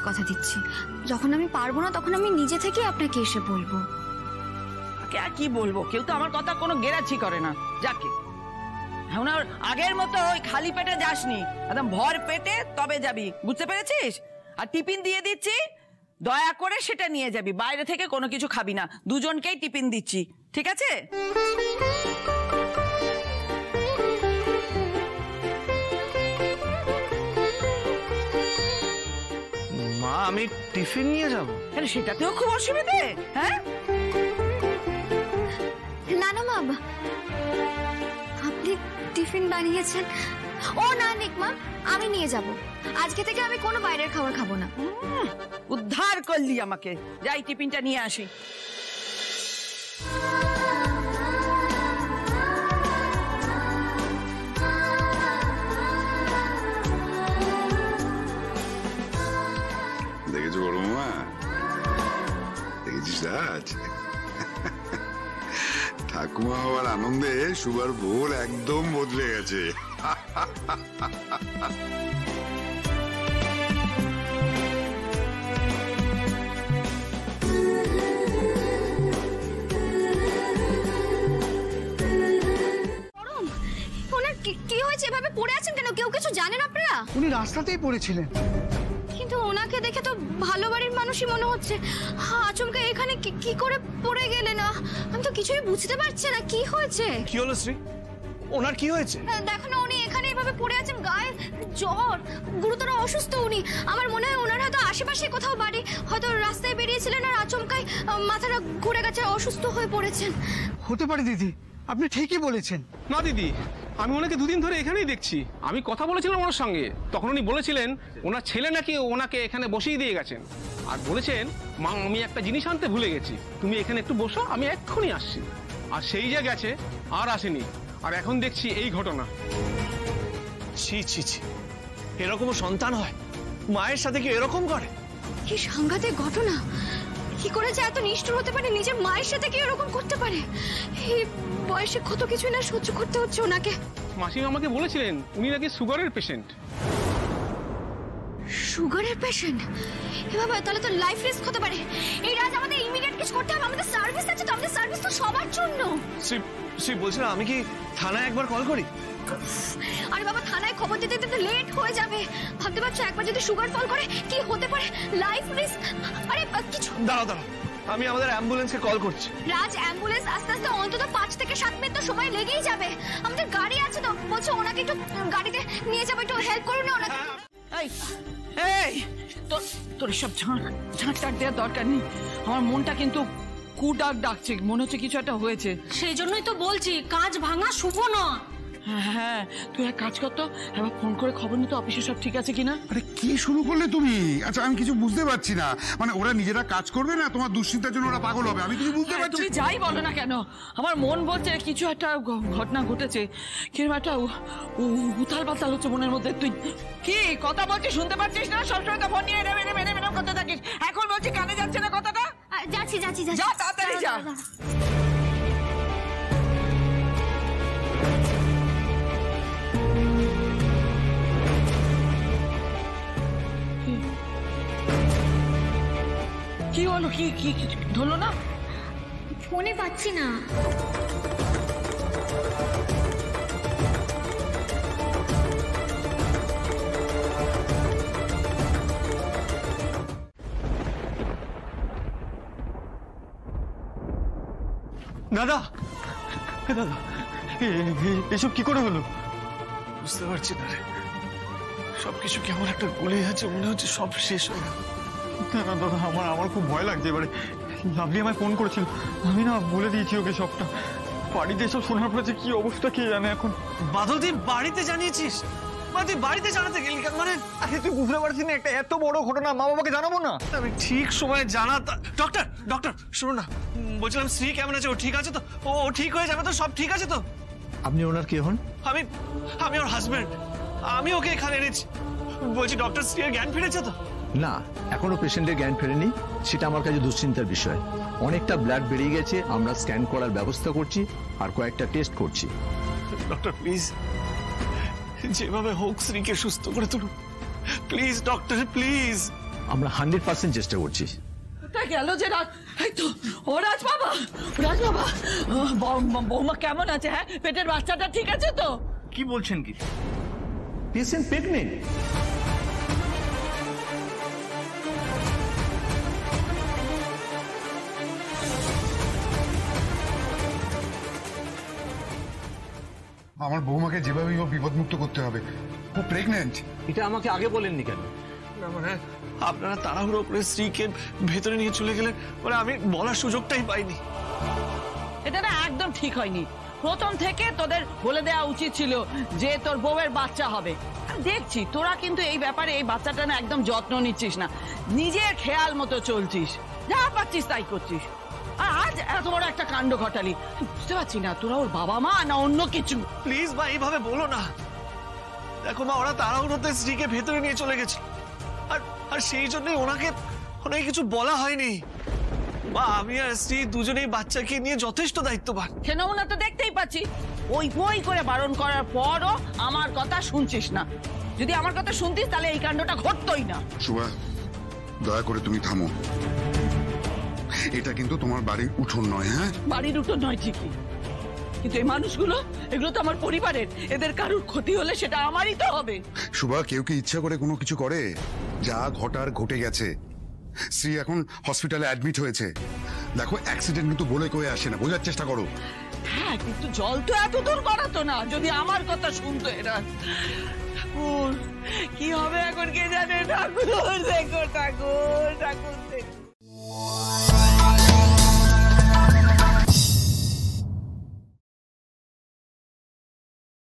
আপনাকে কথা দিচ্ছি, যখন আমি পারবো না তখন আমি নিজে থেকে আপনাকে এসে বলবো। কি বলবো, কেউ তো আমার কথা কোনো গেরাচ্ছি করে না। যাকে এখন আর আগের মতো ওই খালি পেটে যাসনি, একদম ভর পেটে তবে যাবি, বুঝতে পেরেছিস? আর টিফিন দিয়ে দিচ্ছি, দয়া করে সেটা নিয়ে যাবি, বাইরে থেকে কোনো কিছু খাবি না। দুজনকেই টিফিন দিচ্ছি, ঠিক আছে? মা আমি টিফিন নিয়ে যাব? সেটাতেও খুব অসুবিধে? হ্যাঁ না না মা, আপনি টিফিন বানিয়েছেন? ও না নিক মা, আমি নিয়ে যাব। আজকে থেকে আমি কোনো বাইরের খাবার খাবো না। উদ্ধার করলি আমাকে, যাই টিফিনটা নিয়ে আসি। দেখেছো বড় মামা, দেখেছিস রাজ? ঠাকুমা হওয়ার আনন্দে সুগার ভোর একদম বদলে গেছে। কি হয়েছে, এভাবে পড়ে আছেন কেন? কেউ কিছু জানেন আপনারা? উনি রাস্তাতেই পড়েছিলেন। কিন্তু ওনাকে দেখে তো ভালো বাড়ির মানুষই মনে হচ্ছে। আচমকা এখানে কি করে পড়ে গেলেন? আমি তো কিছুই বুঝতে পারছি না কি হয়েছে। কি হলো শ্রী, ওনার কি হয়েছে? দেখো না, উনি এখানে এভাবে পড়ে আছেন, গায়ে জ্বর, গুরুতর অসুস্থ উনি। আমার মনে হয় ওনার হয়তো আশেপাশে কোথাও বাড়ি, হয়তো রাস্তায় বেরিয়েছিলেন আর আচমকাই মাথাটা ঘুরে গেছে, অসুস্থ হয়ে পড়েছেন। হতে পারে দিদি, আপনি ঠিকই বলেছেন। না দিদি, আমি ওনাকে দুদিন ধরে এখানেই দেখছি। আমি কথা বলেছিলাম ওনার সঙ্গে, তখন উনি বলেছিলেন ওনার ছেলে নাকি ওনাকে এখানে বসিয়ে দিয়ে গেছেন, আর বলেছেন মা আমি একটা জিনিস আনতে ভুলে গেছি, তুমি এখানে একটু বসো, আমি এক্ষুনি আসছি। আর সেই যে গেছে, আর আসেনি। আর এখন দেখছি এই ঘটনা। ছি ছি ছি, এরকমও সন্তান হয়? মায়ের সাথে কি এরকম করে? কি সাংঘাতিক ঘটনা! কি করে যে এত নিষ্ঠুর হতে পারে, নিজের মায়ের সাথে কি এরকম করতে পারে? এই বয়সে কত কিছু না সহ্য করতে হচ্ছে ওনাকে। মাসিমা আমাকে বলেছিলেন উনি নাকি সুগারের পেশেন্ট। সুগারের পেশেন্ট? এভাবে তাহলে তো লাইফ রিস্ক হতে পারে। এই রাজ, আমাদের ইমিডিয়েট কিছু করতে হবে। আমাদের সার্ভিস আছে তো, আমাদের সার্ভিস তো সবার জন্য। শ্রী বলছিলাম আমি কি থানায় একবার কল করি? আরে বাবা, থানায় খবর দিতে দিতে লেট হয়ে যাবে। ভাবতে পারছো একবার যদি সুগার ফল করে কি হতে পারে? Life risk. আরে কিছু দাঁড়াও, আমি আমাদের অ্যাম্বুলেন্সকে কল করছি। রাজ, অ্যাম্বুলেন্স আসতে আসতে অন্তত 5 থেকে 7 মিনিট তো সময় লেগেই যাবে। আমাদের গাড়ি আছে তো, বলছো ওনাকে একটু গাড়িতে নিয়ে যাবো, একটু হেল্প করুন না ওনাকে। এই তোর সব ঝাঁট দেওয়ার দরকার নেই। আমার মনটা কিন্তু কুডাক ডাকছে, মনে হচ্ছে কিছু একটা হয়েছে। সেই জন্যই তো বলছি কাজ ভাঙা শুভ না। হ্যাঁ, তুই এক কাজ কর তো, একবার ফোন করে খবর নিতে অফিসে সব ঠিক আছে কিনা। আরে কি শুরু করলে তুমি? আচ্ছা আমি কিছু বুঝতে পারছি না, মানে ওরা নিজেরা কাজ করবে না, তোমার দুশ্চিন্তার জন্য ওরা পাগল হবে? আমি কিছু বুঝতে পারছি। তুমি যাই বলো না কেন, আমার মন বলছে কিছু একটা ঘটনা ঘটেছে। কিরকম একটা উথাল পাতাল হচ্ছে মনের মধ্যে। তুই কি কথা বলছিস শুনতে পাচ্ছিস না? সবসময় তো ফোন নিয়ে মেনে করতে থাকিস। এখন বলছি কানে যাচ্ছে না কথাটা। যাচ্ছি, যা তাড়াতাড়ি যা। কি হলো? কি ধরলো না? ফোনে পাচ্ছি না। দাদা দাদা, এসব কি করে হলো? বুঝতে পারছি না রে, সবকিছু কেমন একটা গলে যাচ্ছে, মনে হচ্ছে সব শেষ হয়ে গেল। না দাদা, আমার খুব ভয় লাগছে। এবারে লাভলি আমায় ফোন করেছিল, আমি না বলে দিয়েছি ওকে সবটা। বাড়িতে এসব শোনার পরে কি অবস্থা কে জানে এখন। বাদল, তুই বাড়িতে জানিয়েছিস? তুই বাড়িতে জানাতে গেলি মানে? আরে তুই বুঝতে পারছিস না, একটা এত বড় ঘটনা মা বাবাকে জানাবো না? আমি ঠিক সময়ে জানাতা। ডক্টর শোনো না, বলছিলাম শ্রী কেমন আছে? ও ঠিক আছে তো? ও ঠিক হয়ে যাবে তো? সব ঠিক আছে তো? আপনি ওনার কে হন? আমি ওর হাজবেন্ড। আমি ওকে এখানে এনেছি। বলছি ডক্টর শ্রী এর জ্ঞান ফিরেছে তো? না, এখনো পেশেন্টের জ্ঞান ফেরেনি, সেটা আমার কাছে দুশ্চিন্তার বিষয়। অনেকটা ব্লাড বেরিয়ে গেছে, আমরা স্ক্যান করার ব্যবস্থা করছি আর কয়েকটা টেস্ট করছি। ডক্টর প্লিজ, যেভাবে হোক শ্রীকে সুস্থ করে তুলুন প্লিজ। Doctor please. আমরা 100% চেষ্টা করছি। কোথায় গেল যে রাজ? এই তো ও রাজ বাবা, বৌমা কেমন আছে? হ্যাঁ, পেটের বাচ্চাটা ঠিক আছে তো? কি বলছেন কি? Patient pregnant. আমার বৌমাকে যেভাবেই হোক বিপদমুক্ত করতে হবে। ও প্রেগনেন্ট। এটা আমাকে আগে বলেননি কেন? না মানে আপনারা তাড়াহুড়ো করে স্ত্রীকে ভেতরে নিয়ে চলে গেলেন, মানে আমি বলার সুযোগটাই পাইনি। এটা না একদম ঠিক হয়নি। প্রথম থেকে তোদের বলে দেওয়া উচিত ছিল যে তোর বউয়ের বাচ্চা হবে। আমি দেখছি তোরা কিন্তু এই ব্যাপারে এই বাচ্চাটা না একদম যত্ন নিচ্ছিস না, নিজের খেয়াল মতো চলছিস, যা পাচ্ছিস তাই করছিস। আর আজ এত বড় একটা কাণ্ড ঘটালি, বুঝতে পারছি না তোরা ওর বাবা মা না অন্য কিছু। প্লিজ মা এইভাবে বলো না। দেখো মা, ওরা তাড়াহুড়োতে স্ত্রীকে ভেতরে নিয়ে চলে গেছে, আর সেই জন্যই ওনাকে কিছু বলা হয়নি। মা, আমি আর স্ত্রী দুজনেই বাচ্চাকে নিয়ে যথেষ্ট দায়িত্ববান। সে নমুনা তো দেখতেই পাচ্ছি। ওই বই করে বারণ করার পরও আমার কথা শুনছিস না। যদি আমার কথা শুনতিস তাহলে এই কাণ্ডটা ঘটতোই না। শুভা, দয়া করে তুমি থামো। এটা কিন্তু তোমার বাড়ির উঠোন নয়। হ্যাঁ, বাড়ির উঠোন নয় ঠিকই, কিন্তু এই মানুষগুলো, এগুলো তো আমার পরিবারের। এদের কারুর ক্ষতি হলে সেটা আমারই তো হবে। শুভা, কেউ কি ইচ্ছা করে কোনো কিছু করে? যা ঘটার ঘটে গেছে। শ্রী এখন হসপিটালে অ্যাডমিট হয়েছে। দেখো, অ্যাক্সিডেন্ট কিন্তু বলে কয়ে আসে না, বোঝার চেষ্টা করো। হ্যাঁ, কিন্তু জল তো এত দূর করাতো না যদি আমার কথা শুনতো এরা। ঠাকুর, কি হবে এখন কে জানে? ঠাকুর দেখো, ঠাকুর ঠাকুর দেখো।